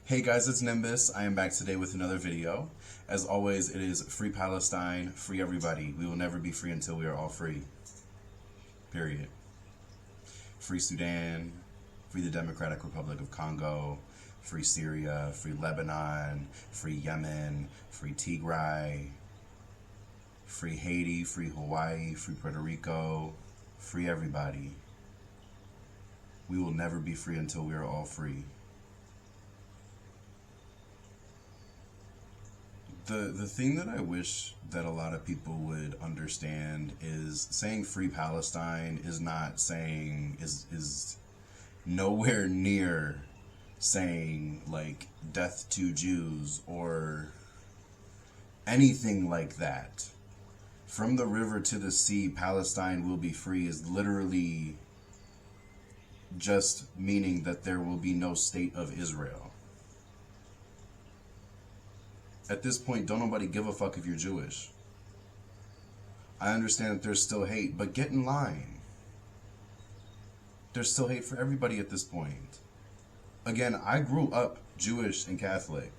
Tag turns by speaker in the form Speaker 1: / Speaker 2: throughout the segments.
Speaker 1: Hey guys, it's Nimbus. I am back today with another video. As always, it is free Palestine, free everybody. We will never be free until we are all free. Period. Free Sudan, free the Democratic Republic of Congo, free Syria, free Lebanon, free Yemen, free Tigray, free Haiti, free Hawaii, free Puerto Rico, free everybody. We will never be free until we are all free. The thing that I wish that a lot of people would understand is saying free Palestine is not saying is nowhere near saying like death to Jews or anything like that. From the river to the sea, Palestine will be free is literally just meaning that there will be no state of Israel. At this point, don't nobody give a fuck if you're Jewish. I understand that there's still hate, but get in line. There's still hate for everybody at this point. Again, I grew up Jewish and Catholic.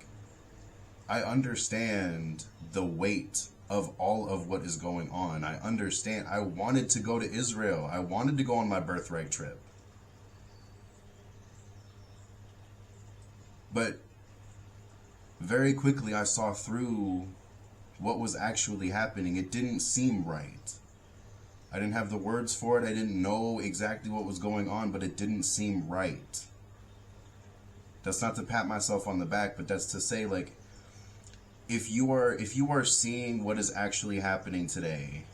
Speaker 1: I understand the weight of all of what is going on. I understand. I wanted to go to Israel. I wanted to go on my birthright trip. But very quickly I saw through what was actually happening. It didn't seem right. I didn't have the words for it. I didn't know exactly what was going on, but it didn't seem right. That's not to pat myself on the back, but that's to say, like, if you are seeing what is actually happening today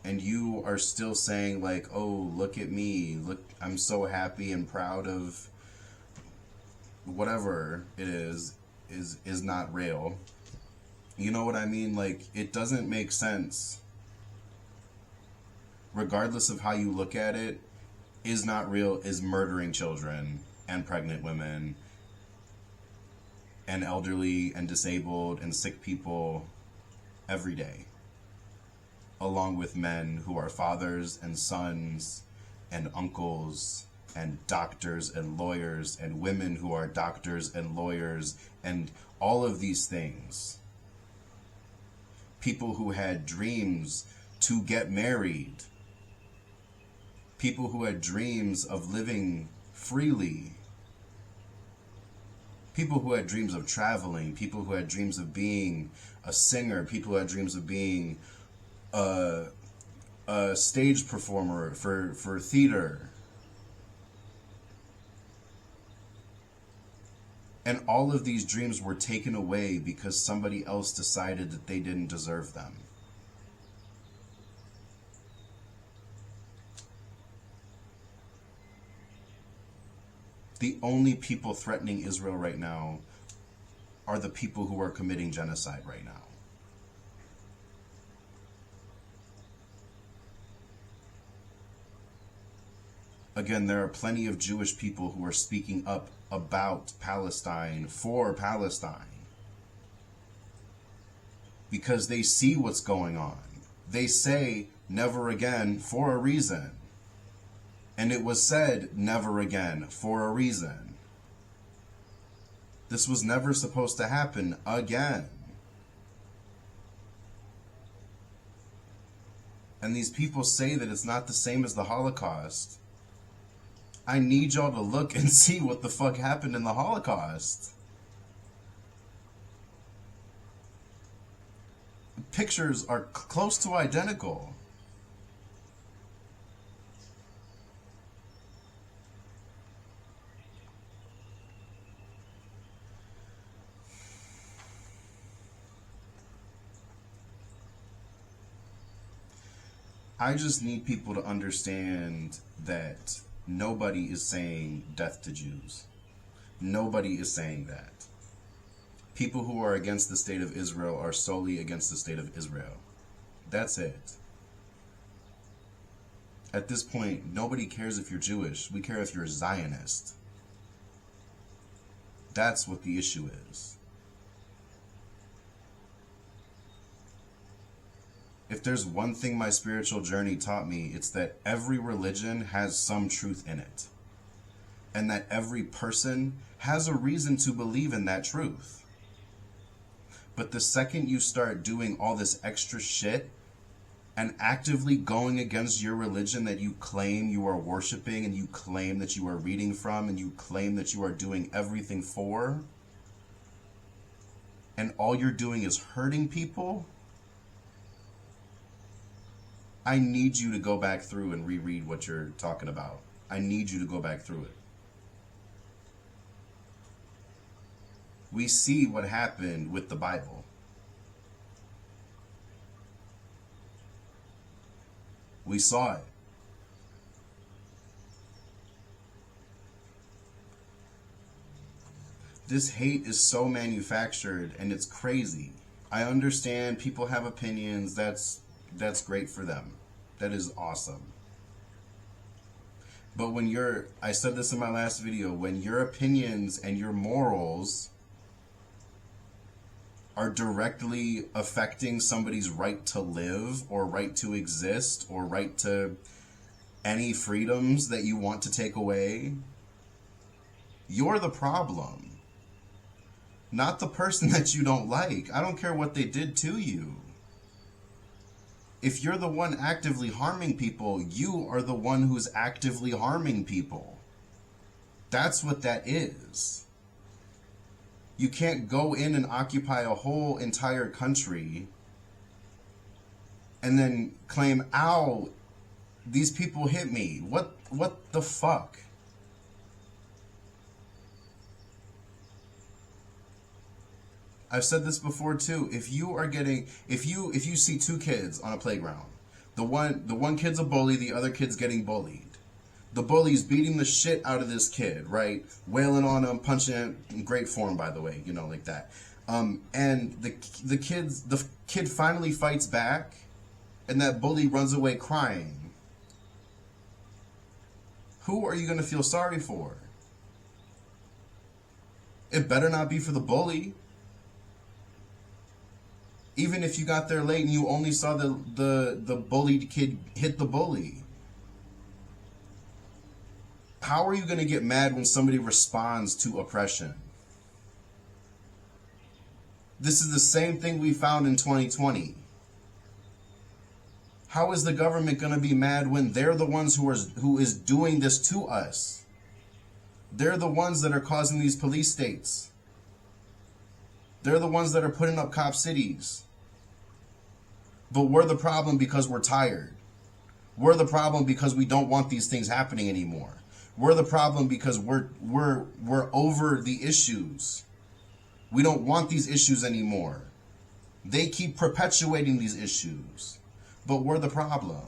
Speaker 1: and you are still saying like, oh, look at me, look, I'm so happy and proud of whatever it is not real. You know what I mean? Like, it doesn't make sense. Regardless of how you look at it, is not real is murdering children and pregnant women and elderly and disabled and sick people every day, along with men who are fathers and sons and uncles and doctors and lawyers and women who are doctors and lawyers and all of these things. People who had dreams to get married. People who had dreams of living freely. People who had dreams of traveling. People who had dreams of being a singer. People who had dreams of being a stage performer for theater. And all of these dreams were taken away because somebody else decided that they didn't deserve them. The only people threatening Israel right now are the people who are committing genocide right now. Again, there are plenty of Jewish people who are speaking up about Palestine, for Palestine, because they see what's going on. They say never again for a reason. And it was said never again for a reason. This was never supposed to happen again. And these people say that it's not the same as the Holocaust. I need y'all to look and see what the fuck happened in the Holocaust. The pictures are close to identical. I just need people to understand that nobody is saying death to Jews. Nobody is saying that. People who are against the state of Israel are solely against the state of Israel. That's it. At this point, nobody cares if you're Jewish. We care if you're a Zionist. That's what the issue is. If there's one thing my spiritual journey taught me, it's that every religion has some truth in it. and that every person has a reason to believe in that truth. But the second you start doing all this extra shit and actively going against your religion that you claim you are worshiping and you claim that you are reading from and you claim that you are doing everything for, and all you're doing is hurting people, I need you to go back through and reread what you're talking about. I need you to go back through it. We see what happened with the Bible. We saw it. This hate is so manufactured and it's crazy. I understand people have opinions. That's great for them. That is awesome. But when I said this in my last video, when your opinions and your morals are directly affecting somebody's right to live or right to exist or right to any freedoms that you want to take away, you're the problem. Not the person that you don't like. I don't care what they did to you. If you're the one actively harming people, you are the one who's actively harming people. That's what that is. You can't go in and occupy a whole entire country and then claim, ow, these people hit me. What the fuck? I've said this before too. If you see two kids on a playground, the one kid's a bully, the other kid's getting bullied. The bully's beating the shit out of this kid, right? Wailing on him, punching him, in great form, by the way, like that. And the kid finally fights back, and that bully runs away crying. Who are you gonna feel sorry for? It better not be for the bully. Even if you got there late and you only saw the bullied kid hit the bully. How are you going to get mad when somebody responds to oppression? This is the same thing we found in 2020. How is the government going to be mad when they're the ones who is doing this to us? They're the ones that are causing these police states. They're the ones that are putting up cop cities. But we're the problem because we're tired. We're the problem because we don't want these things happening anymore. We're the problem because we're over the issues. We don't want these issues anymore. They keep perpetuating these issues. But we're the problem.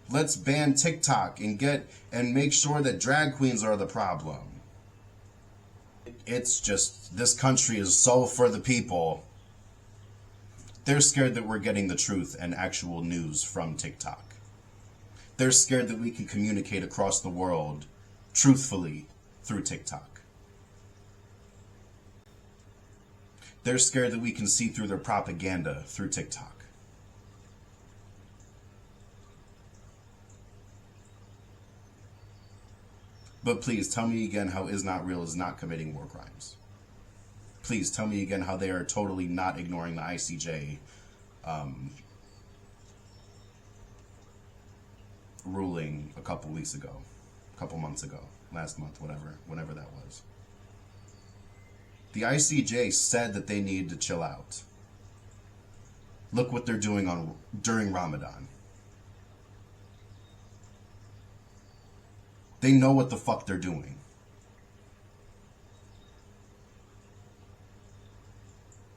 Speaker 1: Let's ban TikTok and make sure that drag queens are the problem. It's just, this country is so for the people. They're scared that we're getting the truth and actual news from TikTok. They're scared that we can communicate across the world truthfully through TikTok. They're scared that we can see through their propaganda through TikTok. But please tell me again how Is Not Real is not committing war crimes. Please tell me again how they are totally not ignoring the ICJ ruling a couple weeks ago, a couple months ago, last month, whenever that was. The ICJ said that they need to chill out. Look what they're doing during Ramadan. They know what the fuck they're doing.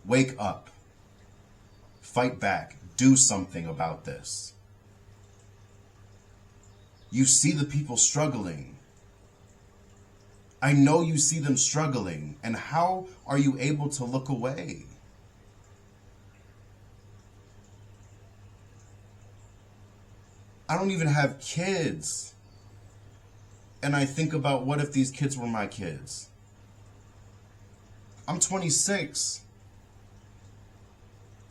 Speaker 1: Wake up. Fight back. Do something about this. You see the people struggling. I know you see them struggling. And how are you able to look away? I don't even have kids. And I think about, what if these kids were my kids? I'm 26.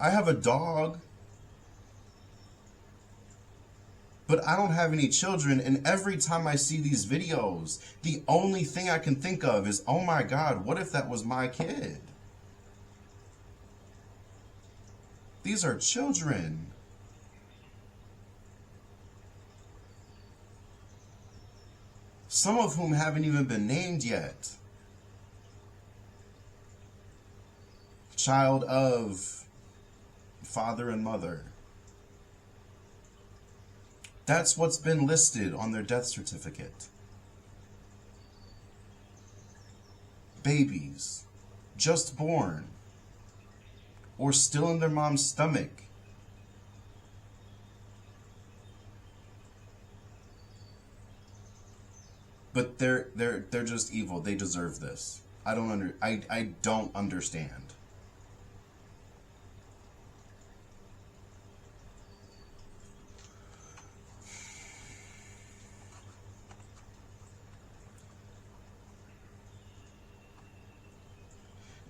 Speaker 1: I have a dog. But I don't have any children, and every time I see these videos, the only thing I can think of is, oh my God, what if that was my kid? These are children. Some of whom haven't even been named yet. Child of father and mother. That's what's been listed on their death certificate. Babies, just born, or still in their mom's stomach. But they're just evil. They deserve this. I don't understand.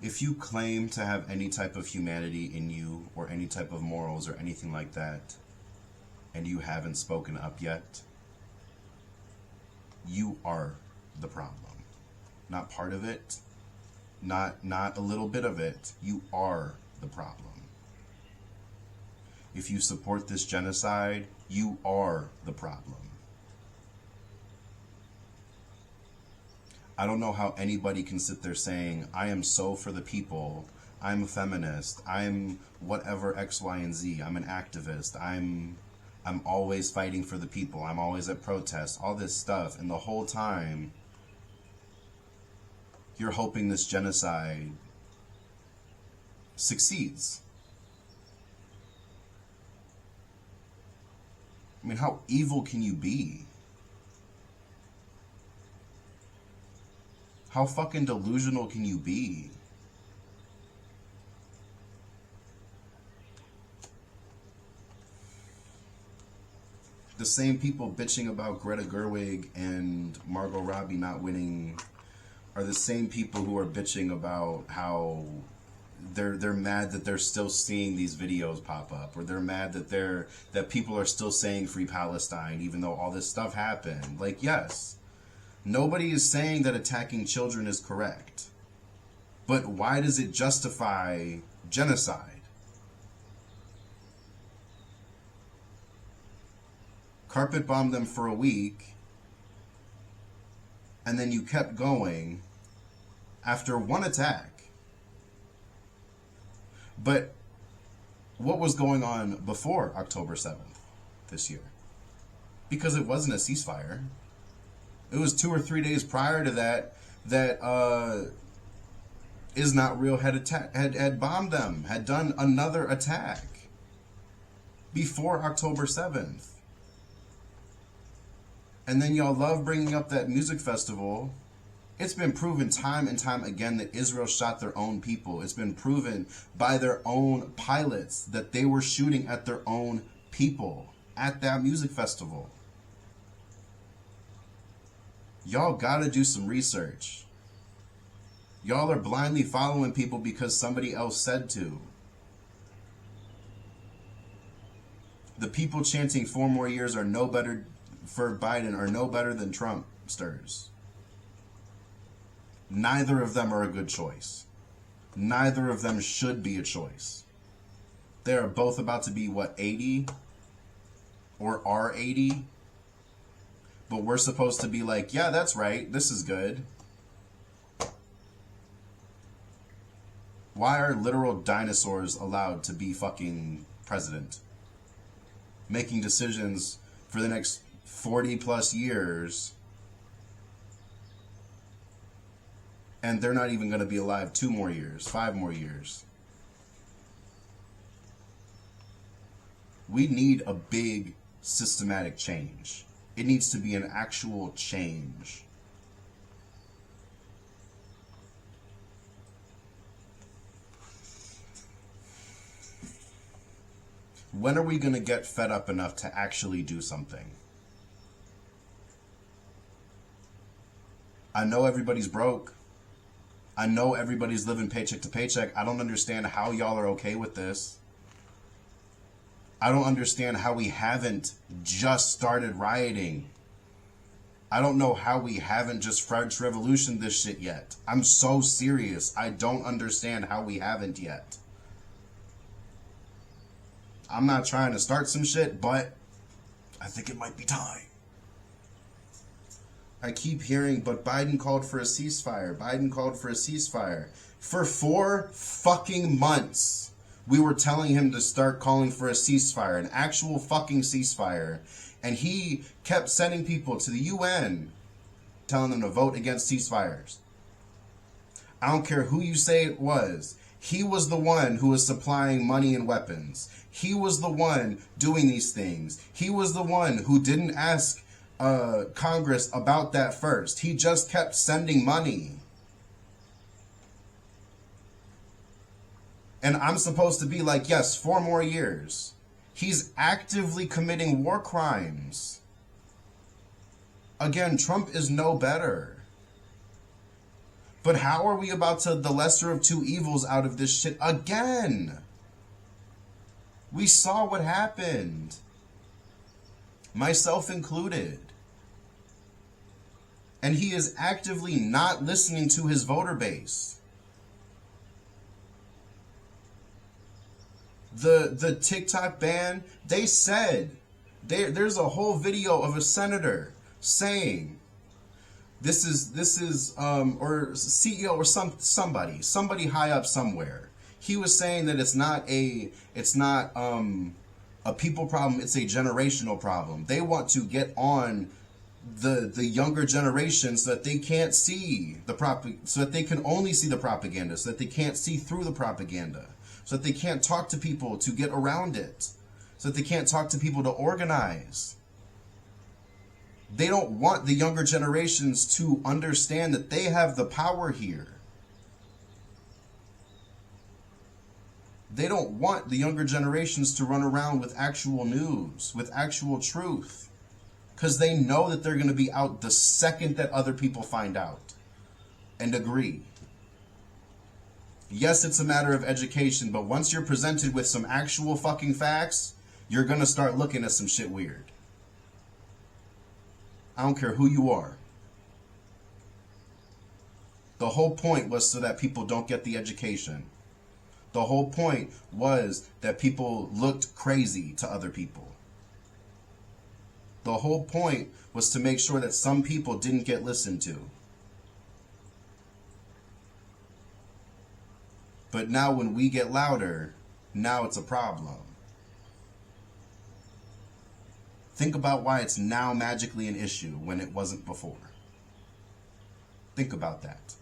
Speaker 1: If you claim to have any type of humanity in you, or any type of morals, or anything like that, and you haven't spoken up yet, you are the problem. Not part of it, not a little bit of it. You are the problem. If you support this genocide, you are the problem. I don't know how anybody can sit there saying, I am so for the people, I'm a feminist, I'm whatever X, Y, and Z, I'm an activist, I'm always fighting for the people, I'm always at protests, all this stuff, and the whole time you're hoping this genocide succeeds. I mean, how evil can you be? How fucking delusional can you be? The same people bitching about Greta Gerwig and Margot Robbie not winning are the same people who are bitching about how they're mad that they're still seeing these videos pop up, or they're mad that people are still saying Free Palestine even though all this stuff happened. Like, yes, nobody is saying that attacking children is correct. But why does it justify genocide? Carpet bombed them for a week, and then you kept going after one attack. But what was going on before October 7th this year? Because it wasn't a ceasefire. It was 2 or 3 days prior to that Is Not Real had bombed them, had done another attack before October 7th. And then y'all love bringing up that music festival. It's been proven time and time again that Israel shot their own people. It's been proven by their own pilots that they were shooting at their own people at that music festival. Y'all gotta do some research. Y'all are blindly following people because somebody else said to. The people chanting 4 more years are no better for Biden are no better than Trumpsters. Neither of them are a good choice. Neither of them should be a choice. They are both about to be, what, 80? Or are 80? But we're supposed to be like, yeah, that's right, this is good. Why are literal dinosaurs allowed to be fucking president? Making decisions for the next 40 plus years, and they're not even going to be alive 2 more years, 5 more years. We need a big systematic change. It needs to be an actual change. When are we going to get fed up enough to actually do something? I know everybody's broke. I know everybody's living paycheck to paycheck. I don't understand how y'all are okay with this. I don't understand how we haven't just started rioting. I don't know how we haven't just French Revolution this shit yet. I'm so serious. I don't understand how we haven't yet. I'm not trying to start some shit, but I think it might be time. I keep hearing, but Biden called for a ceasefire. Biden called for a ceasefire. For 4 fucking months, we were telling him to start calling for a ceasefire, an actual fucking ceasefire. And he kept sending people to the UN, telling them to vote against ceasefires. I don't care who you say it was. He was the one who was supplying money and weapons. He was the one doing these things. He was the one who didn't ask Congress about that first. He just kept sending money. And I'm supposed to be like, yes, 4 more years. He's actively committing war crimes. Again, Trump is no better. But how are we about to the lesser of 2 evils out of this shit again? We saw what happened. Myself included. And he is actively not listening to his voter base. The TikTok ban, they said, there's a whole video of a senator saying, this is or CEO or somebody high up somewhere. He was saying that it's not a people problem, it's a generational problem. They want to get on the younger generation so that they can't see so that they can only see the propaganda, so that they can't see through the propaganda, so that they can't talk to people to get around it, so that they can't talk to people to organize. They don't want the younger generations to understand that they have the power here. They don't want the younger generations to run around with actual news, with actual truth, because they know that they're going to be out the second that other people find out and agree. Yes, it's a matter of education, but once you're presented with some actual fucking facts, you're going to start looking at some shit weird. I don't care who you are. The whole point was so that people don't get the education. The whole point was that people looked crazy to other people. The whole point was to make sure that some people didn't get listened to. But now when we get louder, now it's a problem. Think about why it's now magically an issue when it wasn't before. Think about that.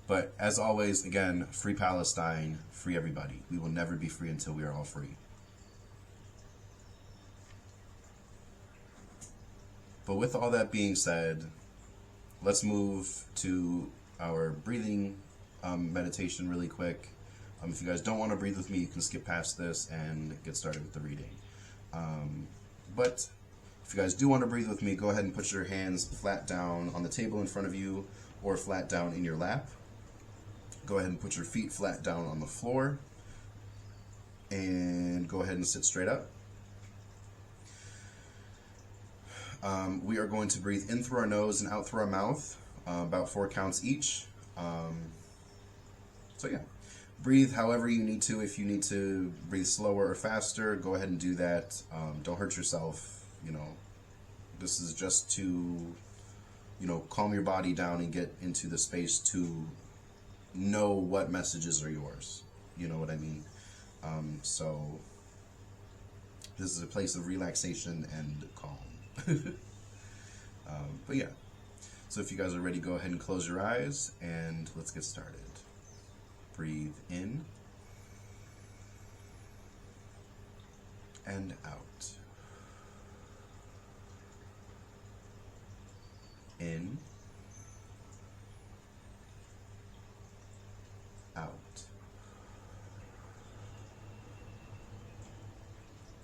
Speaker 1: But as always, again, free Palestine, free everybody. We will never be free until we are all free. But with all that being said, let's move to our breathing meditation really quick. If you guys don't want to breathe with me, you can skip past this and get started with the reading. But if you guys do want to breathe with me, go ahead and put your hands flat down on the table in front of you or flat down in your lap. Go ahead and put your feet flat down on the floor and go ahead and sit straight up. We are going to breathe in through our nose and out through our mouth, about 4 counts each. So yeah, breathe however you need to. If you need to breathe slower or faster, go ahead and do that. Don't hurt yourself. You know, this is just to, you know, calm your body down and get into the space to know what messages are yours. You know what I mean? So this is a place of relaxation and calm. But yeah, so if you guys are ready, go ahead and close your eyes and let's get started. Breathe in and out. In, out.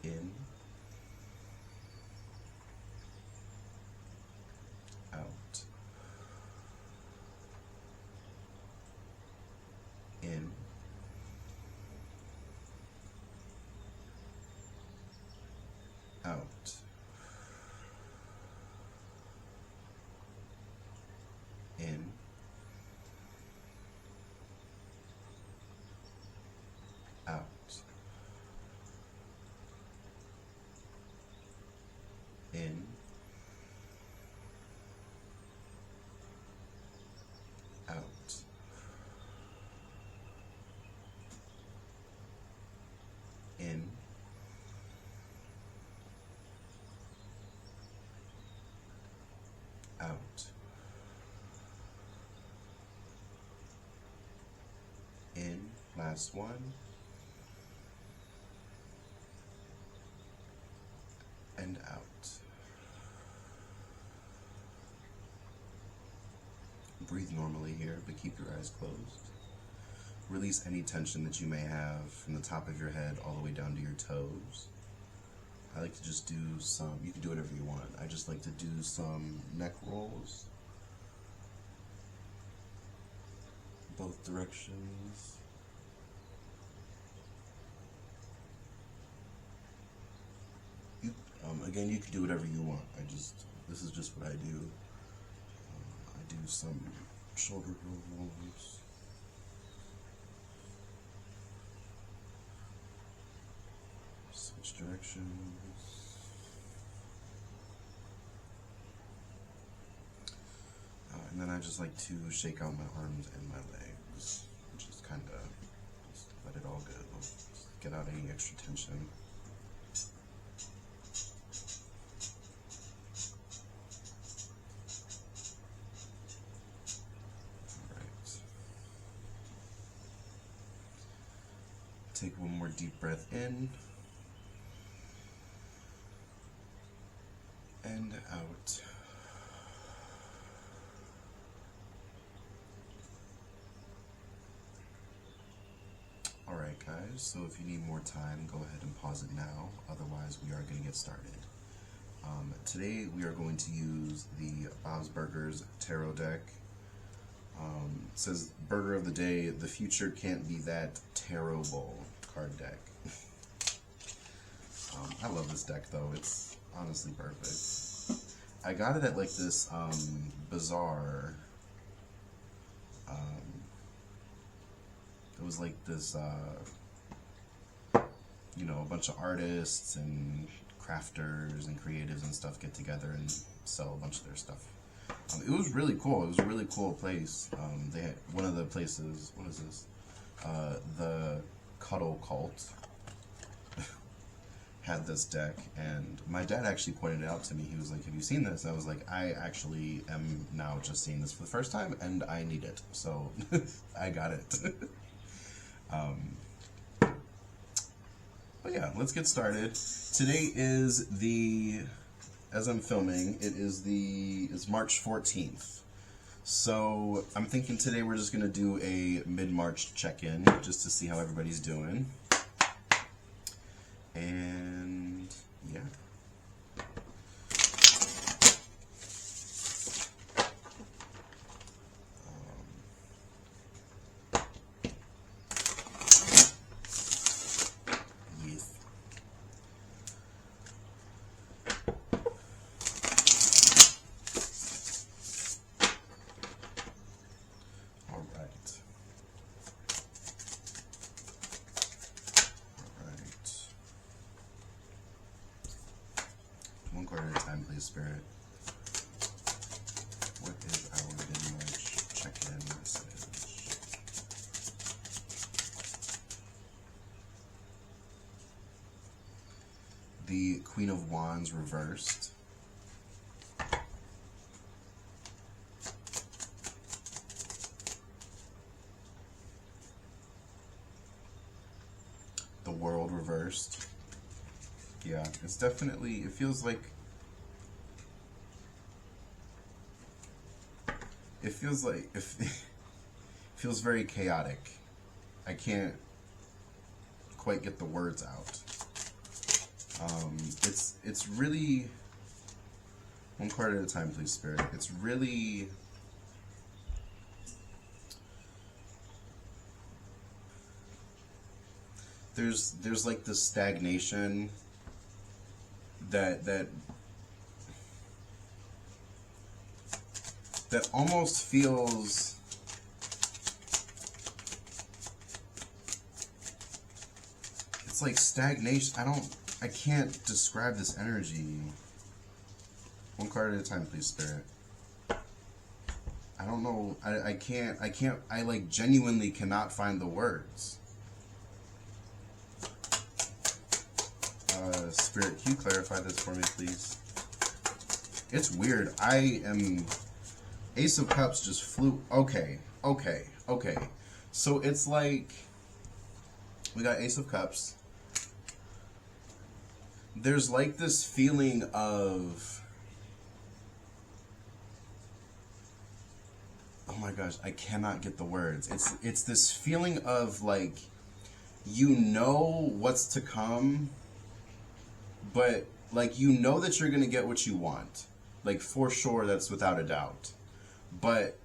Speaker 1: In, out. In, in, out, in, out, in, last one, and out. Breathe normally here, but keep your eyes closed. Release any tension that you may have from the top of your head all the way down to your toes. I like to just do some, you can do whatever you want. I just like to do some neck rolls. Both directions. Again, you can do whatever you want. This is just what I do. I do some shoulder rolls. Switch directions. And then I just like to shake out my arms and my legs. Just kind of let it all go. Just get out any extra tension. Take one more deep breath in and out. Alright guys, so if you need more time, go ahead and pause it now. Otherwise, we are going to get started. Today we are going to use the Bob's Burgers Tarot deck. It says, Burger of the Day, the future can't be that terrible card deck. I love this deck though, it's honestly perfect. I got it at like this bazaar. It was like this, you know, a bunch of artists and crafters and creatives and stuff get together and sell a bunch of their stuff. It was really cool. It was a really cool place. They had one of the places. What is this? The Cuddle Cult had this deck, and my dad actually pointed it out to me. He was like, "Have you seen this?" And I was like, "I actually am now just seeing this for the first time, and I need it, so I got it." But yeah, let's get started. Today is as I'm filming, it's March 14th. So I'm thinking today we're just gonna do a mid-March check-in just to see how everybody's doing. And yeah. One card at a time, please, Spirit. What is our mid-March check-in message? The Queen of Wands reversed. The World reversed. Yeah, it's definitely, it feels like, it feels very chaotic. I can't quite get the words out. It's really, one card at a time, please, Spirit. It's really, there's like this stagnation that almost feels it's like stagnation. I can't describe this energy. One card at a time, please, Spirit. I don't know. I can't. I like genuinely cannot find the words. Spirit, can you clarify this for me, please? It's weird. I am... Ace of Cups just flew... Okay. So it's like... We got Ace of Cups. There's like this feeling of... Oh my gosh, I cannot get the words. It's this feeling of like... You know what's to come... But, like, you know that you're going to get what you want. Like, for sure, that's without a doubt. But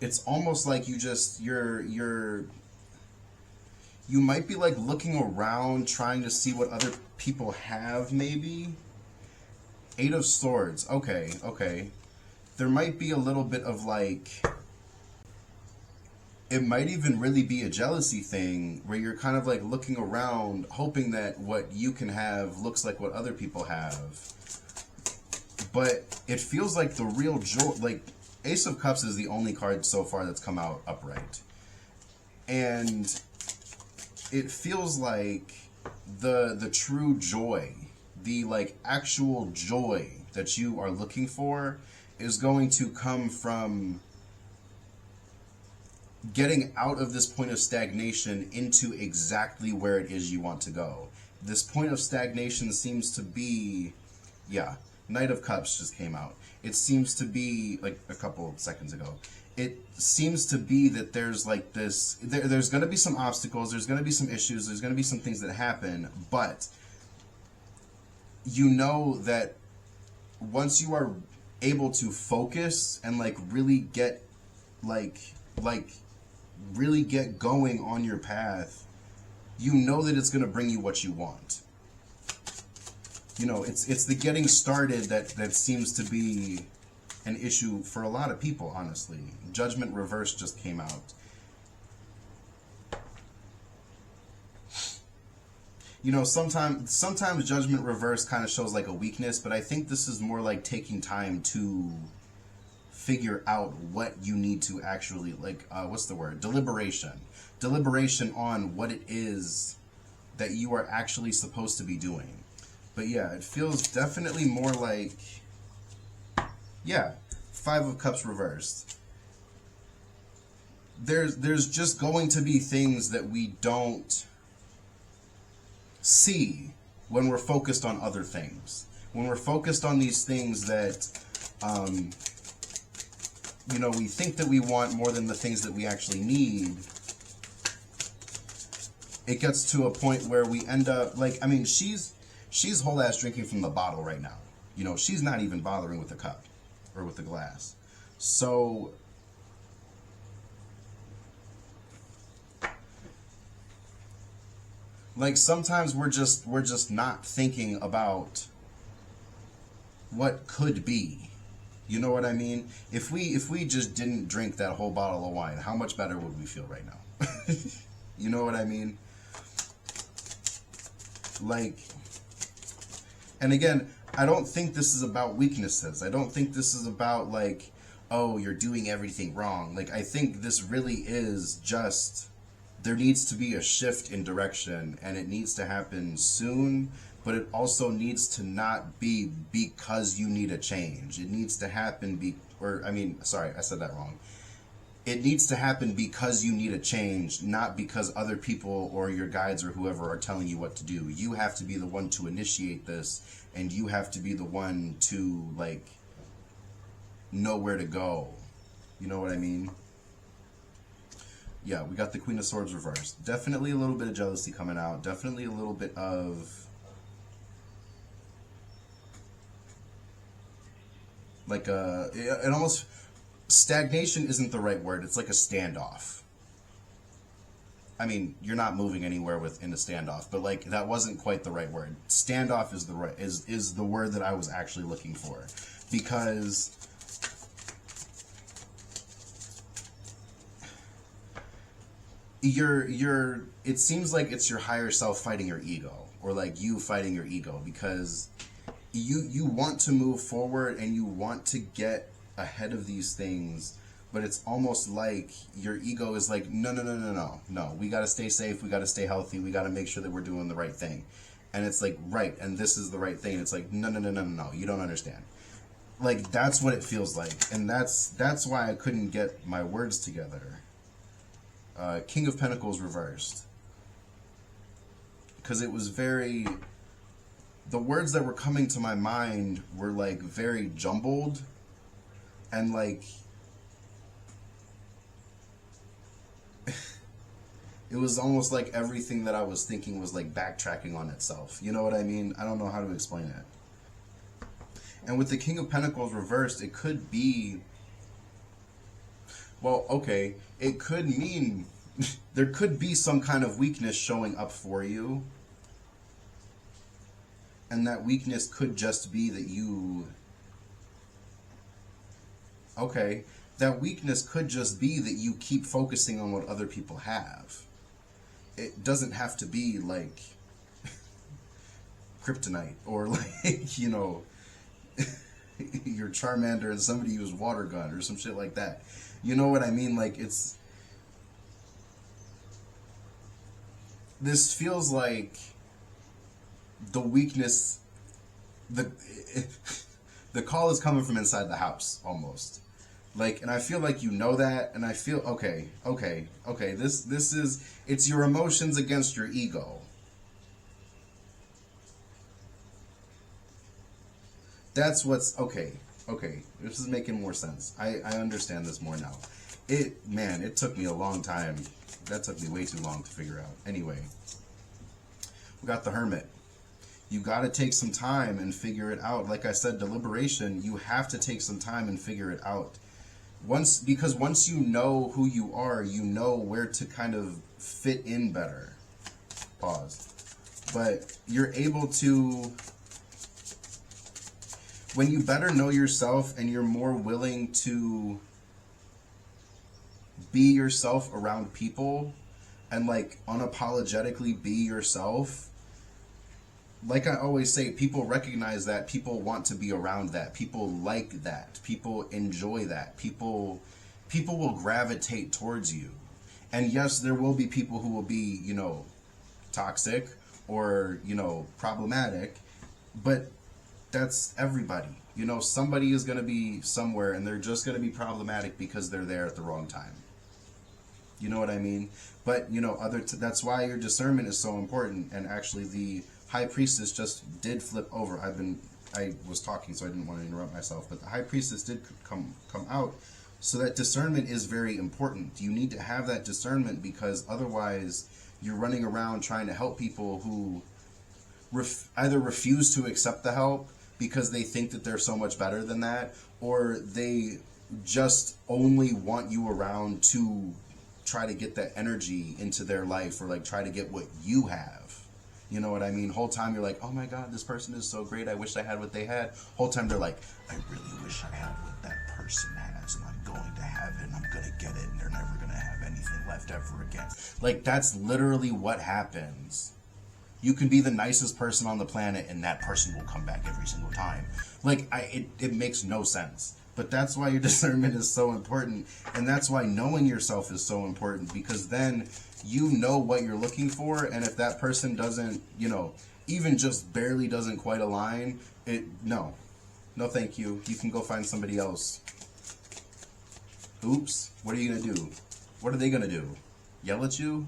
Speaker 1: it's almost like you just, you might be, like, looking around, trying to see what other people have, maybe. Eight of Swords. Okay. There might be a little bit of, like... It might even really be a jealousy thing where you're kind of like looking around hoping that what you can have looks like what other people have. But it feels like the real joy, like Ace of Cups is the only card so far that's come out upright. And it feels like the true joy, the like actual joy that you are looking for is going to come from getting out of this point of stagnation into exactly where it is you want to go. This point of stagnation seems to be, yeah, Knight of Cups just came out. It seems to be, like a couple of seconds ago, it seems to be that there's like this, there's going to be some obstacles, there's going to be some issues, there's going to be some things that happen, but you know that once you are able to focus and like really get really get going on your path, you know that it's going to bring you what you want. You know, it's the getting started that seems to be an issue for a lot of people, honestly. Judgment Reverse just came out. You know, sometimes Judgment Reverse kind of shows like a weakness, but I think this is more like taking time to figure out what you need to actually, like, what's the word? Deliberation on what it is that you are actually supposed to be doing. But yeah, it feels definitely more like, yeah, Five of Cups reversed. There's just going to be things that we don't see when we're focused on other things. When we're focused on these things that, you know, we think that we want more than the things that we actually need, it gets to a point where we end up, like, I mean, she's whole ass drinking from the bottle right now. You know, she's not even bothering with the cup or with the glass. So, like, sometimes we're just not thinking about what could be. You know what I mean? If we just didn't drink that whole bottle of wine, how much better would we feel right now? You know what I mean? Like, and again, I don't think this is about weaknesses. I don't think this is about like, oh, you're doing everything wrong. Like, I think this really is just, there needs to be a shift in direction, and it needs to happen soon. But it also needs to not be because you need a change. It needs to happen sorry, I said that wrong. It needs to happen because you need a change, not because other people or your guides or whoever are telling you what to do. You have to be the one to initiate this, and you have to be the one to, like, know where to go. You know what I mean? Yeah, we got the Queen of Swords reversed. Definitely a little bit of jealousy coming out. Definitely a little bit of, like, it almost, stagnation isn't the right word. It's like a standoff. I mean, you're not moving anywhere in a standoff, but like, that wasn't quite the right word. Standoff is the word that I was actually looking for, because it seems like it's your higher self fighting your ego, or like you fighting your ego, because you want to move forward and you want to get ahead of these things, but it's almost like your ego is like, no, no, no, no, no, no. We got to stay safe. We got to stay healthy. We got to make sure that we're doing the right thing. And it's like, right, and this is the right thing. It's like, no, no, no, no, no, no. You don't understand. Like, that's what it feels like. And that's why I couldn't get my words together. King of Pentacles reversed. Because it was very... The words that were coming to my mind were, like, very jumbled. And, like... It was almost like everything that I was thinking was, like, backtracking on itself. You know what I mean? I don't know how to explain it. And with the King of Pentacles reversed, it could be... Well, okay, it could mean... there could be some kind of weakness showing up for you. And that weakness could just be that you... Okay, that weakness could just be that you keep focusing on what other people have. It doesn't have to be like kryptonite or like, you know, your Charmander and somebody used water gun or some shit like that. You know what I mean? Like, it's... This feels like the weakness, the call is coming from inside the house, almost. Like, and I feel like you know that, and I feel, okay, this is, it's your emotions against your ego. That's what's, okay, this is making more sense. I understand this more now. Man, it took me a long time. That took me way too long to figure out. Anyway, we got the Hermit. You got to take some time and figure it out. Like I said, deliberation, you have to take some time and figure it out. Because once you know who you are, you know where to kind of fit in better. Pause. But you're able to, when you better know yourself and you're more willing to be yourself around people and like unapologetically be yourself, like I always say, people recognize that, people want to be around that, people like that, people enjoy that, people will gravitate towards you. And yes, there will be people who will be, you know, toxic or, you know, problematic, but that's everybody. You know, somebody is going to be somewhere and they're just going to be problematic because they're there at the wrong time. You know what I mean? But, you know, that's why your discernment is so important. And actually the High Priestess just did flip over. I was talking, so I didn't want to interrupt myself, but the High Priestess did come out. So that discernment is very important. You need to have that discernment, because otherwise you're running around trying to help people who either refuse to accept the help because they think that they're so much better than that, or they just only want you around to try to get that energy into their life, or like try to get what you have. You know what I mean? Whole time you're like, oh my God, this person is so great. I wish I had what they had. Whole time they're like, I really wish I had what that person has, and I'm going to have it, and I'm going to get it, and they're never going to have anything left ever again. Like, that's literally what happens. You can be the nicest person on the planet, and that person will come back every single time. Like, it makes no sense. But that's why your discernment is so important, and that's why knowing yourself is so important, because then you know what you're looking for, and if that person doesn't, you know, even just barely doesn't quite align, no thank you. You can go find somebody else. Oops, what are you gonna do? What are they gonna do? Yell at you?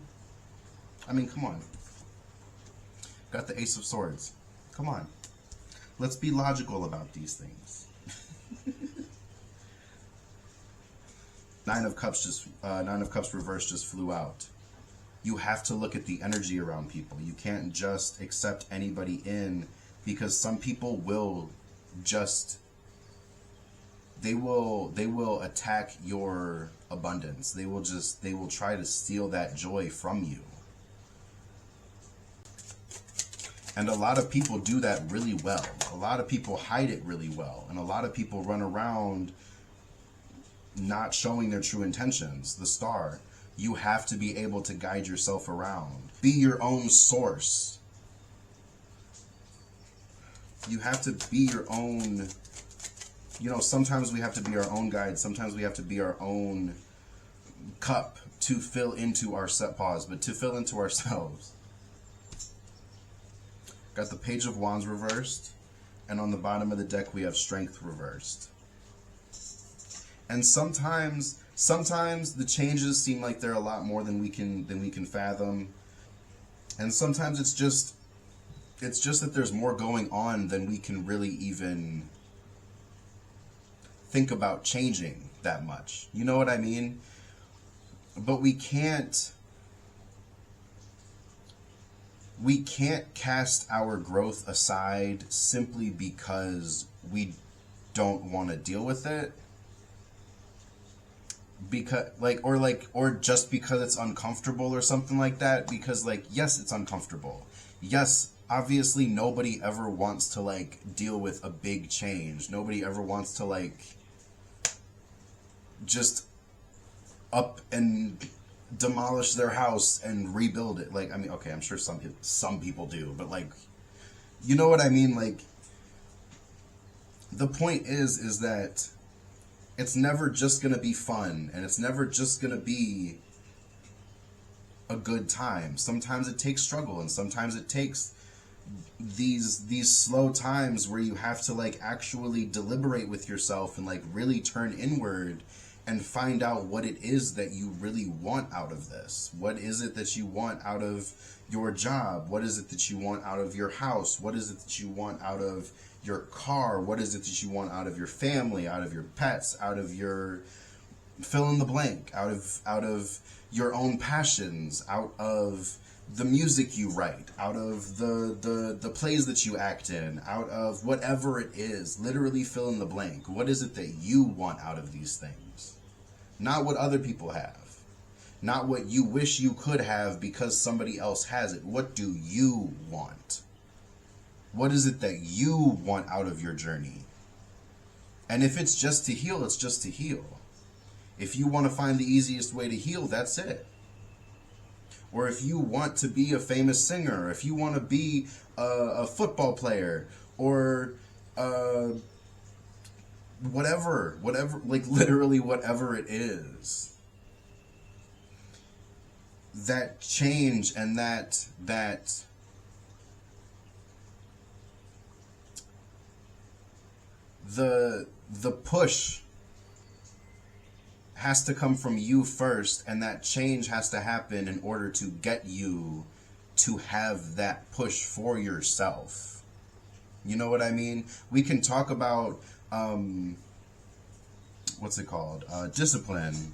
Speaker 1: I mean, come on. Got the Ace of Swords. Come on. Let's be logical about these things. Nine of Cups reversed just flew out. You have to look at the energy around people. You can't just accept anybody in, because some people will just, they will attack your abundance. They will try to steal that joy from you. And a lot of people do that really well. A lot of people hide it really well. And a lot of people run around not showing their true intentions. The Star. You have to be able to guide yourself around. Be your own source. You have to be your own, you know, sometimes we have to be our own guide. Sometimes we have to be our own cup to fill into our but to fill into ourselves. Got the Page of Wands reversed, and on the bottom of the deck we have Strength reversed. And sometimes the changes seem like they're a lot more than we can fathom. And sometimes it's just that there's more going on than we can really even think about changing that much. You know what I mean? But we can't cast our growth aside simply because we don't want to deal with it. Because or just because it's uncomfortable or something like that. Because like, yes, it's uncomfortable. Yes, obviously nobody ever wants to like deal with a big change. Nobody ever wants to like just up and demolish their house and rebuild it. Like, I mean, okay, I'm sure some people do, but like, you know what I mean? Like, the point is that it's never just gonna be fun, and it's never just gonna be a good time. Sometimes it takes struggle, and sometimes it takes these slow times where you have to like actually deliberate with yourself and like really turn inward and find out what it is that you really want out of this. What is it that you want out of your job? What is it that you want out of your house? What is it that you want out of your car? What is it that you want out of your family, out of your pets, out of your fill in the blank, out of your own passions, out of the music you write, out of the plays that you act in, out of whatever it is. Literally fill in the blank. What is it that you want out of these things? Not what other people have. Not what you wish you could have because somebody else has it. What do you want? What is it that you want out of your journey? And if it's just to heal, it's just to heal. If you want to find the easiest way to heal, that's it. Or if you want to be a famous singer, or if you want to be a football player, or whatever, like literally whatever it is. That change and that the push has to come from you first, and that change has to happen in order to get you to have that push for yourself. You know what I mean? We can talk about what's it called? Discipline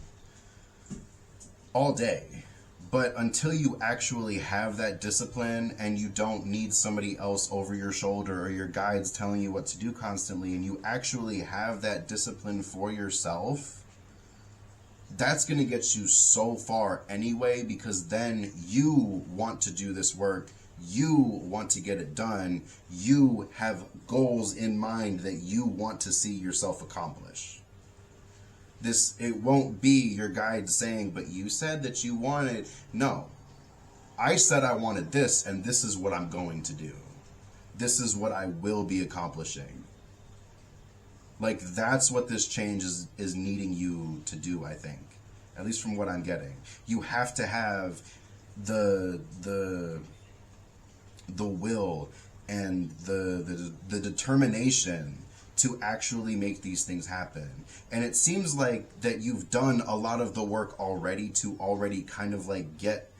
Speaker 1: all day. But until you actually have that discipline and you don't need somebody else over your shoulder or your guides telling you what to do constantly, and you actually have that discipline for yourself, that's going to get you so far anyway, because then you want to do this work. You want to get it done. You have goals in mind that you want to see yourself accomplish. It won't be your guide saying, but you said that you wanted. No, I said I wanted this, and this is what I'm going to do. This is what I will be accomplishing. Like, that's what this change is needing you to do, I think. At least from what I'm getting. You have to have the will and the determination to actually make these things happen. And it seems like that you've done a lot of the work already to already kind of like get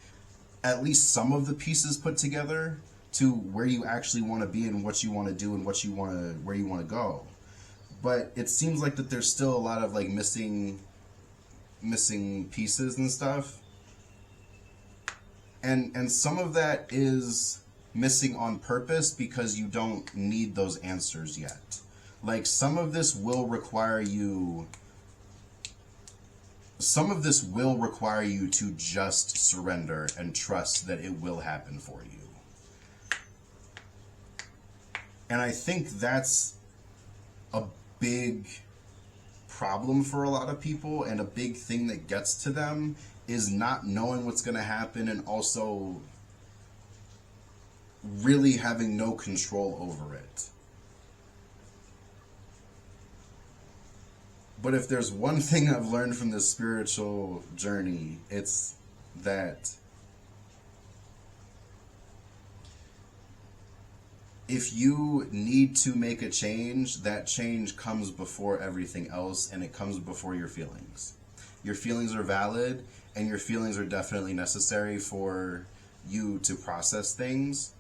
Speaker 1: at least some of the pieces put together to where you actually want to be and what you want to do and where you want to go. But it seems like that there's still a lot of like missing pieces and stuff. And some of that is missing on purpose because you don't need those answers yet. Like, some of this will require you to just surrender and trust that it will happen for you. And I think that's a big problem for a lot of people, and a big thing that gets to them is not knowing what's going to happen, and also really having no control over it. But if there's one thing I've learned from this spiritual journey, it's that if you need to make a change, that change comes before everything else, and it comes before your feelings. Your feelings are valid, and your feelings are definitely necessary for you to process things.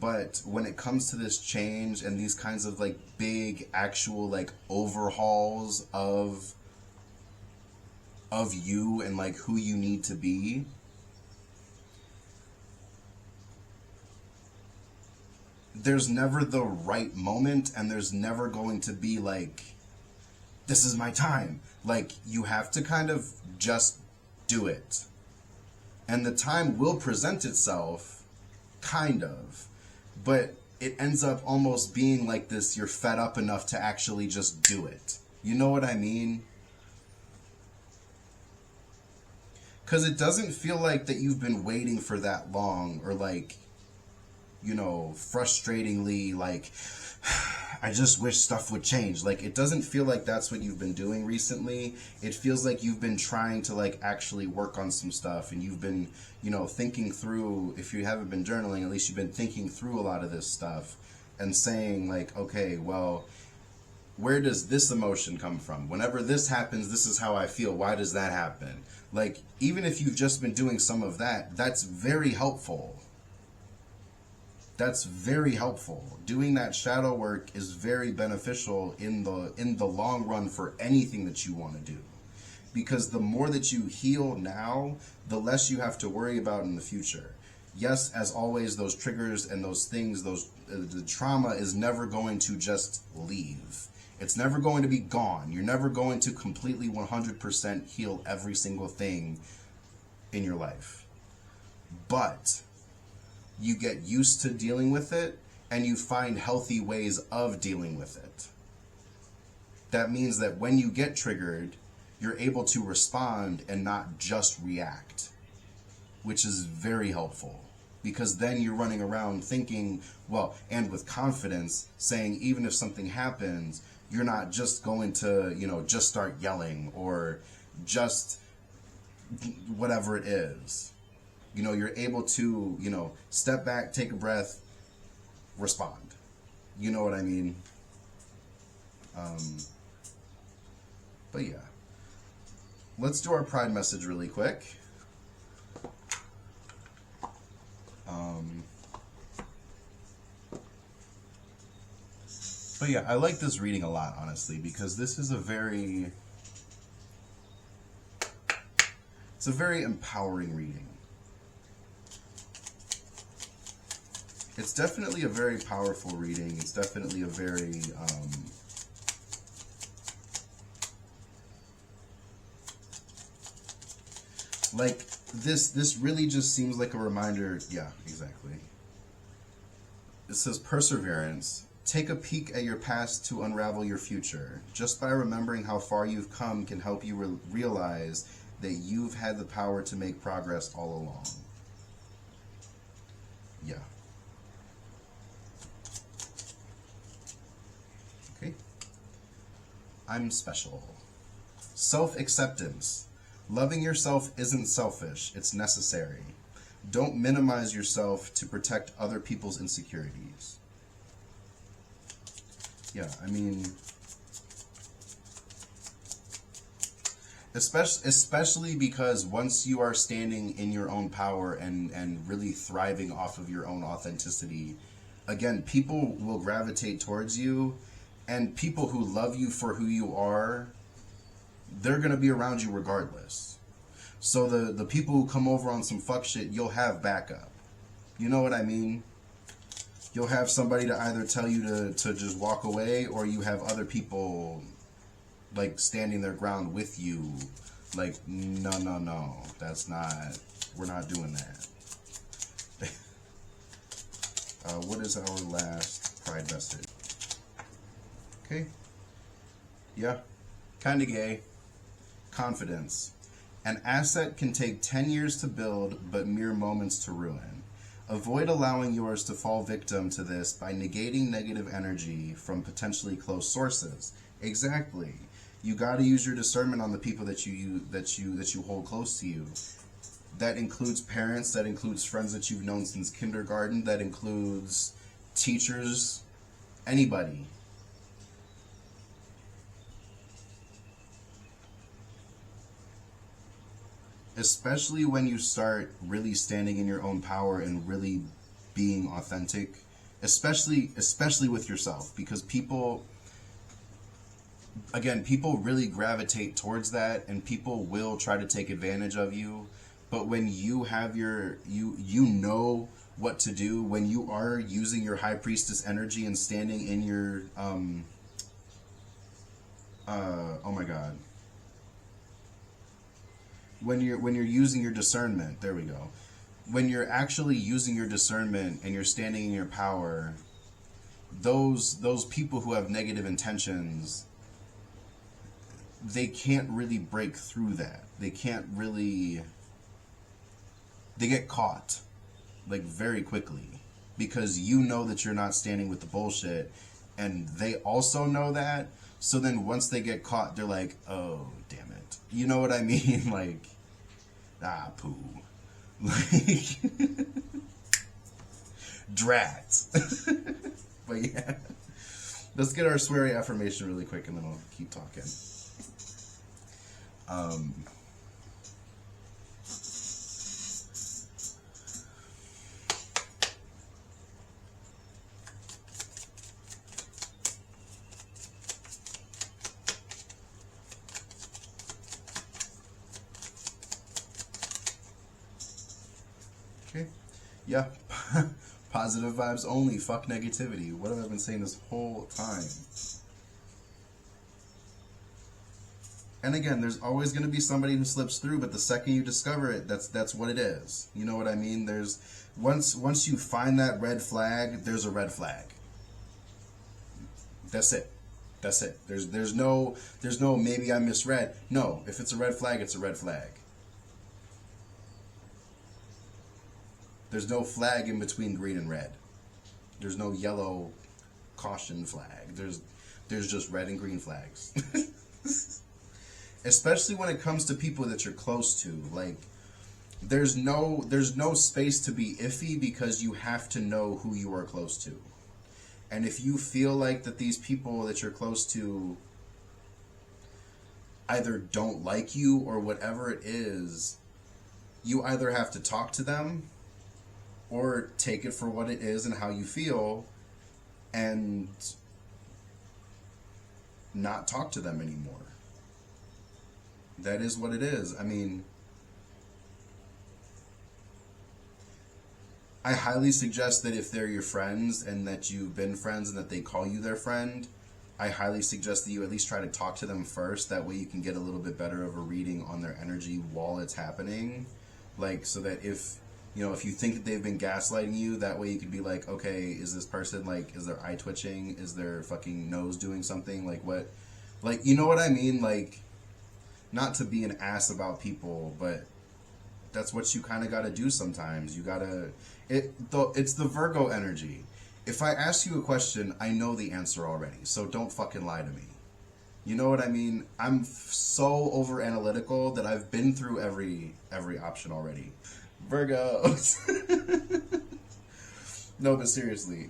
Speaker 1: But when it comes to this change and these kinds of like big actual like overhauls of you and like who you need to be, there's never the right moment, and there's never going to be like, this is my time. Like, you have to kind of just do it. And the time will present itself, kind of. But it ends up almost being like this, you're fed up enough to actually just do it. You know what I mean? Because it doesn't feel like that you've been waiting for that long, or like, you know, frustratingly, like, I just wish stuff would change. Like, it doesn't feel like that's what you've been doing recently. It feels like you've been trying to, like, actually work on some stuff, and you've been, you know, thinking through, if you haven't been journaling, at least you've been thinking through a lot of this stuff and saying, like, okay, well, where does this emotion come from? Whenever this happens, this is how I feel. Why does that happen? Like, even if you've just been doing some of that, that's very helpful. That's very helpful. Doing that shadow work is very beneficial in the long run for anything that you want to do. Because the more that you heal now, the less you have to worry about in the future. Yes, as always, those triggers and those things, the trauma is never going to just leave. It's never going to be gone. You're never going to completely 100% heal every single thing in your life. But you get used to dealing with it, and you find healthy ways of dealing with it. That means that when you get triggered, you're able to respond and not just react, which is very helpful. Because then you're running around thinking, well, and with confidence, saying even if something happens, you're not just going to, you know, just start yelling or just whatever it is. You know, you're able to, you know, step back, take a breath, respond. You know what I mean? But yeah. Let's do our pride message really quick. But yeah, I like this reading a lot, honestly, because this is it's a very empowering reading. It's definitely a very powerful reading. It's definitely a very, like, this really just seems like a reminder. Yeah, exactly. It says perseverance. Take a peek at your past to unravel your future. Just by remembering how far you've come can help you realize that you've had the power to make progress all along. Yeah. Okay. I'm special. Self-acceptance. Loving yourself isn't selfish, it's necessary. Don't minimize yourself to protect other people's insecurities. Yeah, I mean, especially because once you are standing in your own power and really thriving off of your own authenticity, again, people will gravitate towards you, and people who love you for who you are, they're going to be around you regardless. So the people who come over on some fuck shit, you'll have backup. You know what I mean? You'll have somebody to either tell you to just walk away, or you have other people like standing their ground with you. Like, no, that's not, we're not doing that. What is our last pride message? Okay. Yeah. Kinda gay. Confidence. An asset can take 10 years to build, but mere moments to ruin. Avoid allowing yours to fall victim to this by negating negative energy from potentially close sources. Exactly. You got to use your discernment on the people that you hold close to you. That includes parents, that includes friends that you've known since kindergarten, that includes teachers, anybody. Especially when you start really standing in your own power and really being authentic, especially with yourself, because people really gravitate towards that, and people will try to take advantage of you. But when you have you know what to do, when you are using your high priestess energy and standing in your oh my god, when you're using your discernment, there we go. When you're actually using your discernment and you're standing in your power, those people who have negative intentions, they can't really break through that. They get caught like very quickly, because you know that you're not standing with the bullshit, and they also know that. So then once they get caught, they're like, oh damn it, you know what I mean? Like, poo. Like, drat. But yeah, let's get our sweary affirmation really quick, and then I'll keep talking. Okay. Yeah. Positive vibes only. Fuck negativity. What have I been saying this whole time? And again, there's always going to be somebody who slips through, but the second you discover it, that's what it is. You know what I mean? There's once you find that red flag, there's a red flag. That's it. That's it. There's no maybe I misread. No, if it's a red flag, it's a red flag. There's no flag in between green and red. There's no yellow caution flag. There's just red and green flags. Especially when it comes to people that you're close to. Like, there's no space to be iffy, because you have to know who you are close to. And if you feel like that these people that you're close to either don't like you or whatever it is, you either have to talk to them or take it for what it is and how you feel, and not talk to them anymore. That is what it is. I mean, I highly suggest that if they're your friends and that you've been friends and that they call you their friend, I highly suggest that you at least try to talk to them first. That way you can get a little bit better of a reading on their energy while it's happening. Like, so that if you think that they've been gaslighting you, that way you could be like, okay, is this person, like, is their eye twitching? Is their fucking nose doing something? Like, what? Like, you know what I mean? Like, not to be an ass about people, but that's what you kind of got to do sometimes. You got to... It's the Virgo energy. If I ask you a question, I know the answer already, so don't fucking lie to me. You know what I mean? I'm so over analytical that I've been through every option already. Virgos. No, but seriously.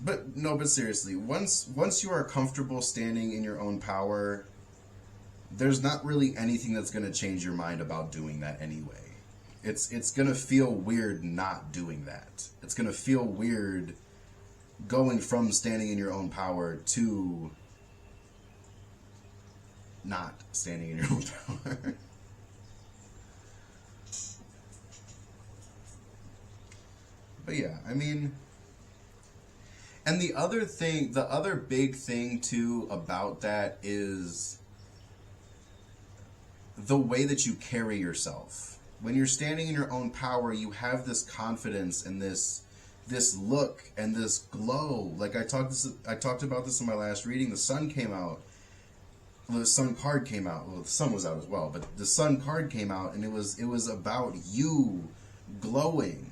Speaker 1: But seriously, once you are comfortable standing in your own power, there's not really anything that's going to change your mind about doing that anyway. It's going to feel weird not doing that. It's going to feel weird going from standing in your own power to not standing in your own power. But yeah, I mean, and the other big thing too about that is the way that you carry yourself. When you're standing in your own power, you have this confidence and this look and this glow. Like I talked about this in my last reading. The sun came out. Well, the sun card came out. Well, the sun was out as well, but the sun card came out, and it was about you glowing.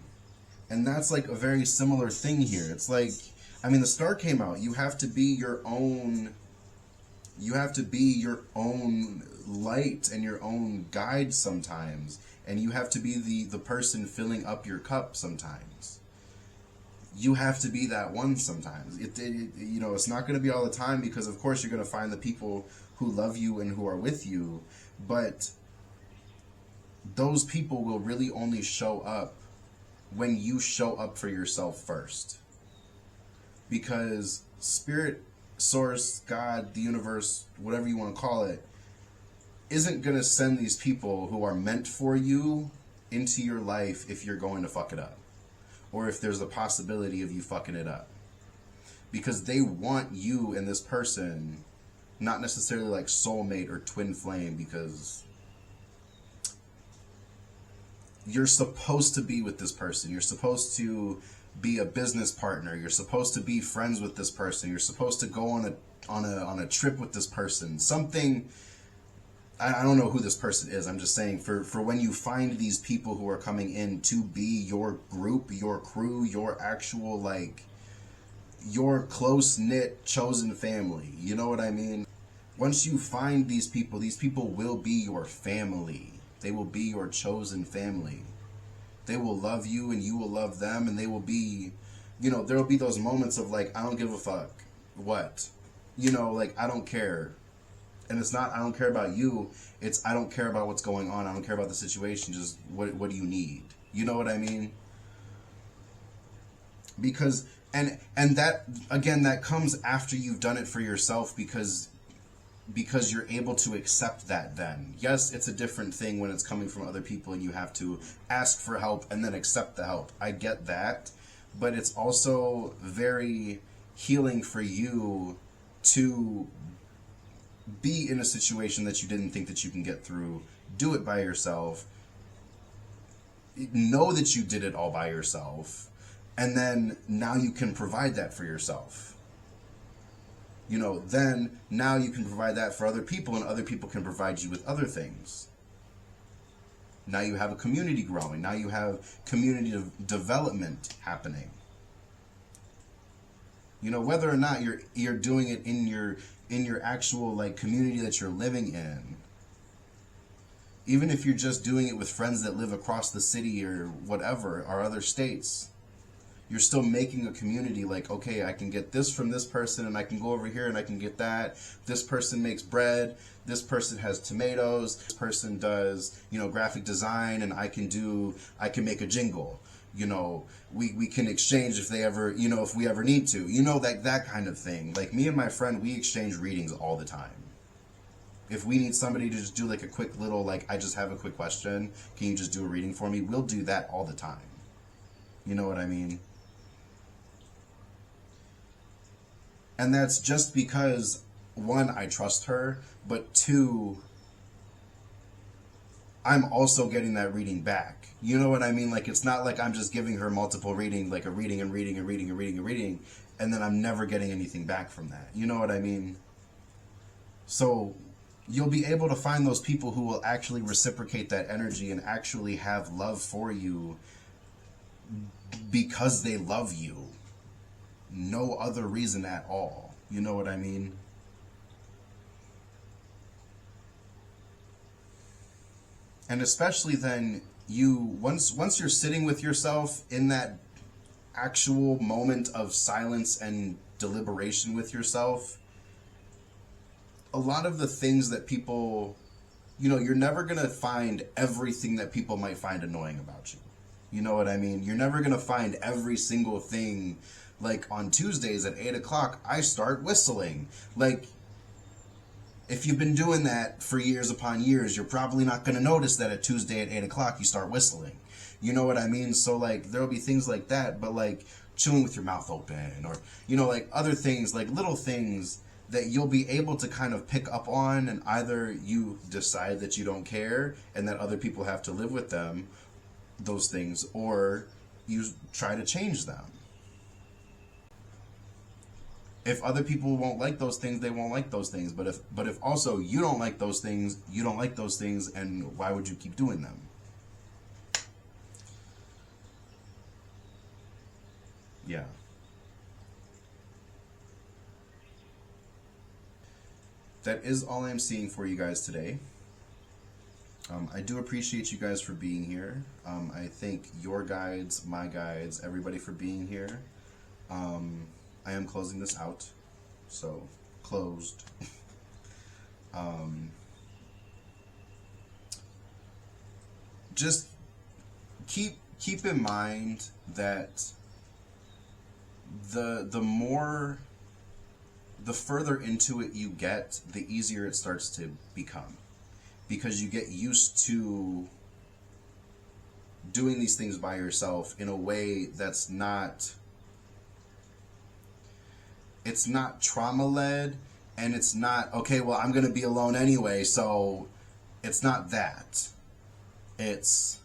Speaker 1: And that's like a very similar thing here. It's like, I mean, the star came out. You have to be your own. You have to be your own light and your own guide sometimes, and you have to be the person filling up your cup sometimes. You have to be that one sometimes. You know, it's not going to be all the time, because of course you're going to find the people who love you and who are with you, but those people will really only show up when you show up for yourself first. Because spirit, source, God, the universe, whatever you want to call it, isn't going to send these people who are meant for you into your life if you're going to fuck it up, or if there's a possibility of you fucking it up. Because they want you and this person, not necessarily like soulmate or twin flame, because you're supposed to be with this person. You're supposed to be a business partner. You're supposed to be friends with this person. You're supposed to go on a trip with this person. Something, I don't know who this person is. I'm just saying, for when you find these people who are coming in to be your group, your crew, your actual, like, your close-knit chosen family. You know what I mean? Once you find these people will be your family. They will be your chosen family. They will love you and you will love them, and they will be, you know, there will be those moments of like, I don't give a fuck. What? You know, like, I don't care. And it's not, I don't care about you. It's, I don't care about what's going on. I don't care about the situation. Just, what do you need? You know what I mean? Because, and that, again, that comes after you've done it for yourself, because you're able to accept that then. Yes, it's a different thing when it's coming from other people and you have to ask for help and then accept the help. I get that. But it's also very healing for you to be in a situation that you didn't think that you can get through. Do it by yourself. Know that you did it all by yourself. And then now you can provide that for yourself. You know, then now you can provide that for other people, and other people can provide you with other things. Now you have a community growing. Now you have community development happening. You know, whether or not you're doing it in your actual, like, community that you're living in. Even if you're just doing it with friends that live across the city or whatever, or other states. You're still making a community. Like, okay, I can get this from this person, and I can go over here and I can get that. This person makes bread. This person has tomatoes. This person does, you know, graphic design, and I can make a jingle. You know, we can exchange if they ever, you know, if we ever need to. You know, that kind of thing. Like, me and my friend, we exchange readings all the time. If we need somebody to just do like a quick little, like, I just have a quick question, can you just do a reading for me? We'll do that all the time. You know what I mean? And that's just because, one, I trust her, but two, I'm also getting that reading back. You know what I mean? Like, it's not like I'm just giving her multiple readings, like a reading and reading and reading and reading and reading, and then I'm never getting anything back from that. You know what I mean? So you'll be able to find those people who will actually reciprocate that energy and actually have love for you because they love you. No other reason at all. You know what I mean? And especially then, once you're sitting with yourself in that actual moment of silence and deliberation with yourself, a lot of the things that people, you know, you're never going to find everything that people might find annoying about you. You know what I mean? You're never going to find every single thing. Like, on Tuesdays at 8 o'clock, I start whistling. Like, if you've been doing that for years upon years, you're probably not going to notice that at Tuesday at 8 o'clock you start whistling. You know what I mean? So, like, there'll be things like that, but, like, chewing with your mouth open, or, you know, like, other things, like, little things that you'll be able to kind of pick up on, and either you decide that you don't care and that other people have to live with them, those things, or you try to change them. If other people won't like those things, they won't like those things. But if also you don't like those things, you don't like those things, and why would you keep doing them? Yeah. that is all I'm seeing for you guys today. I do appreciate you guys for being here. I thank your guides, my guides, everybody for being here. I am closing this out, so closed. Just keep in mind that the further into it you get, the easier it starts to become, because you get used to doing these things by yourself in a way that's not, it's not trauma led, and it's not, okay, well, I'm going to be alone anyway, so it's not that. It's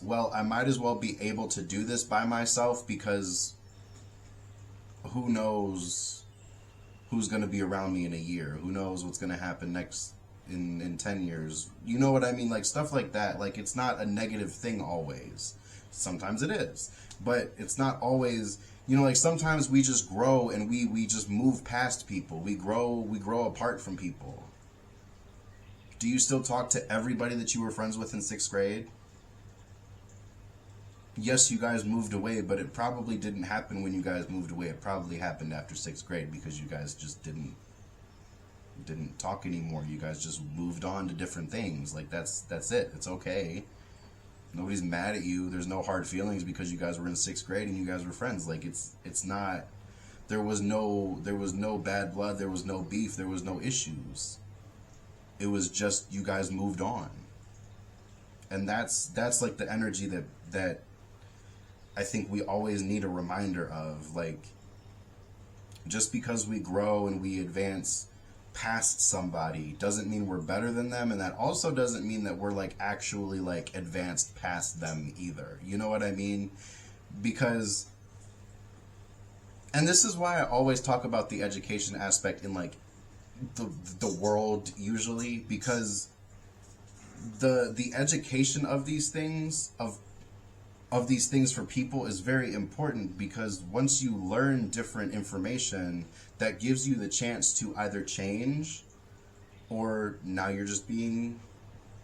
Speaker 1: well, I might as well be able to do this by myself, because who knows who's going to be around me in a year? Who knows what's going to happen next in 10 years? You know what I mean? Like, stuff like that. Like, it's not a negative thing always. Sometimes it is. But it's not always, you know, like, sometimes we just grow and we just move past people. We grow apart from people. Do you still talk to everybody that you were friends with in 6th grade? Yes, you guys moved away, but it probably didn't happen when you guys moved away. It probably happened after 6th grade, because you guys just didn't talk anymore. You guys just moved on to different things. Like, that's it. It's okay. Nobody's mad at you. There's no hard feelings because you guys were in 6th grade and you guys were friends. Like, it's not, there was no bad blood, there was no beef, there was no issues. It was just you guys moved on. And that's like the energy that I think we always need a reminder of. Like, just because we grow and we advance past somebody doesn't mean we're better than them, and that also doesn't mean that we're like actually like advanced past them either. You know what I mean? Because, and this is why I always talk about the education aspect in like the world usually, because the education of these things of these things for people is very important, because once you learn different information, that gives you the chance to either change, or now you're just being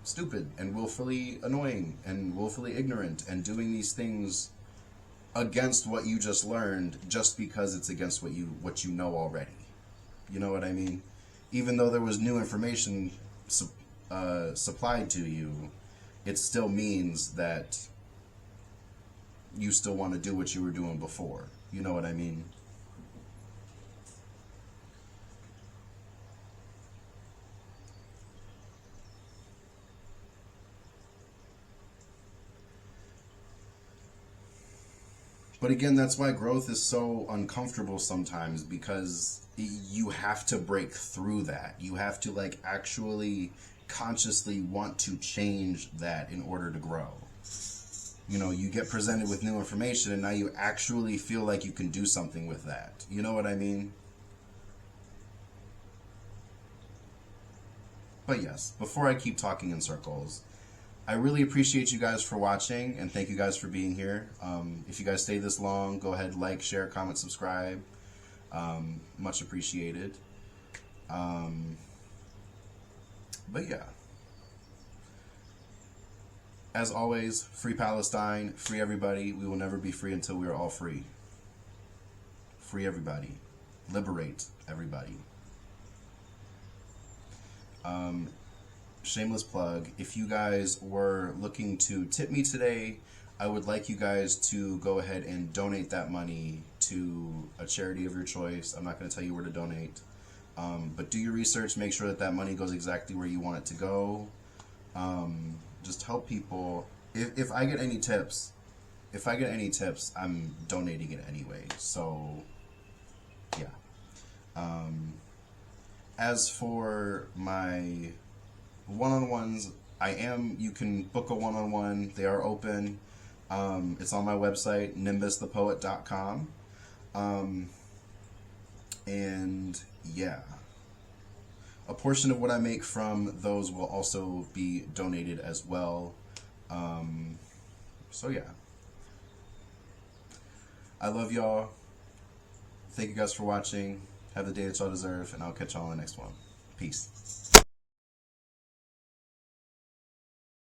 Speaker 1: stupid and willfully annoying and willfully ignorant and doing these things against what you just learned, just because it's against what you know already. You know what I mean? Even though there was new information supplied to you, it still means that you still want to do what you were doing before. You know what I mean? But again, that's why growth is so uncomfortable sometimes, because you have to break through that. You have to like actually consciously want to change that in order to grow. You know, you get presented with new information and now you actually feel like you can do something with that. You know what I mean? But yes, before I keep talking in circles, I really appreciate you guys for watching, and thank you guys for being here. If you guys stayed this long, go ahead, like, share, comment, subscribe. Much appreciated. But yeah. As always, free Palestine, free everybody. We will never be free until we are all free. Free everybody. Liberate everybody. Shameless plug. If you guys were looking to tip me today, I would like you guys to go ahead and donate that money to a charity of your choice. I'm not going to tell you where to donate. But do your research. Make sure that that money goes exactly where you want it to go. Just help people. If I get any tips, I'm donating it anyway. So, yeah. As for my one-on-ones, you can book a one-on-one. They are open. It's on my website, NimbusThePoet.com. And yeah. A portion of what I make from those will also be donated as well. So yeah. I love y'all. Thank you guys for watching. Have the day that y'all deserve, and I'll catch y'all on the next one. Peace.